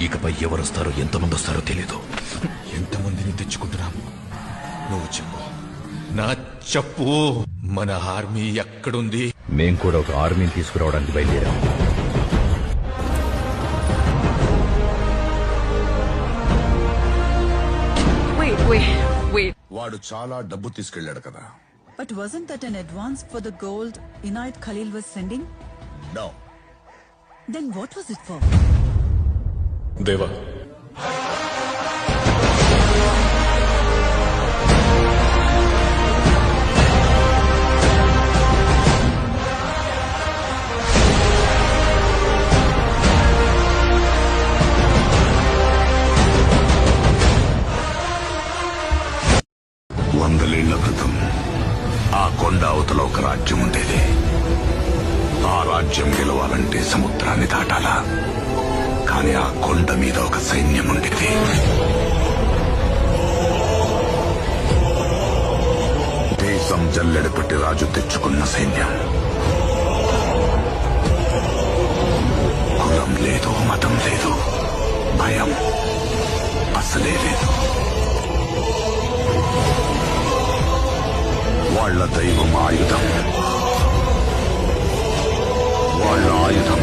ఇకపై ఎవరొస్తారో ఎంతమంది వస్తారో తెలీదు. ఎంతమందిని తెచ్చుకుంటున్నాము? నువ్వు చెప్పు, నా చెప్పు. మన ఆర్మీ ఎక్కడుంది? మేం కూడా ఒక ఆర్మీని తీసుకురావడానికి బయలుదేరాం. Wait. వాడు చాలా డబ్బు తీసుకెళ్లాడు కదా. But wasn't that an advance for the gold Inayat Khalil was sending? No. Then what was it for? దేవా, వందలేళ్ల క్రితం ఆ కొండ అవతల ఒక రాజ్యం ఉండేది. ఆ రాజ్యం గెలవాలంటే సముద్రాన్ని దాటాలా. కానీ ఆ కొండ మీద ఒక సైన్యం ఉండేది. దేశం జల్లెడపట్టి రాజు తెచ్చుకున్న సైన్యం. కులం లేదు, మతం లేదు, భయం అసలే లేదు. వాళ్ళ దైవం ఆయుధం, వాళ్ళ ఆయుధం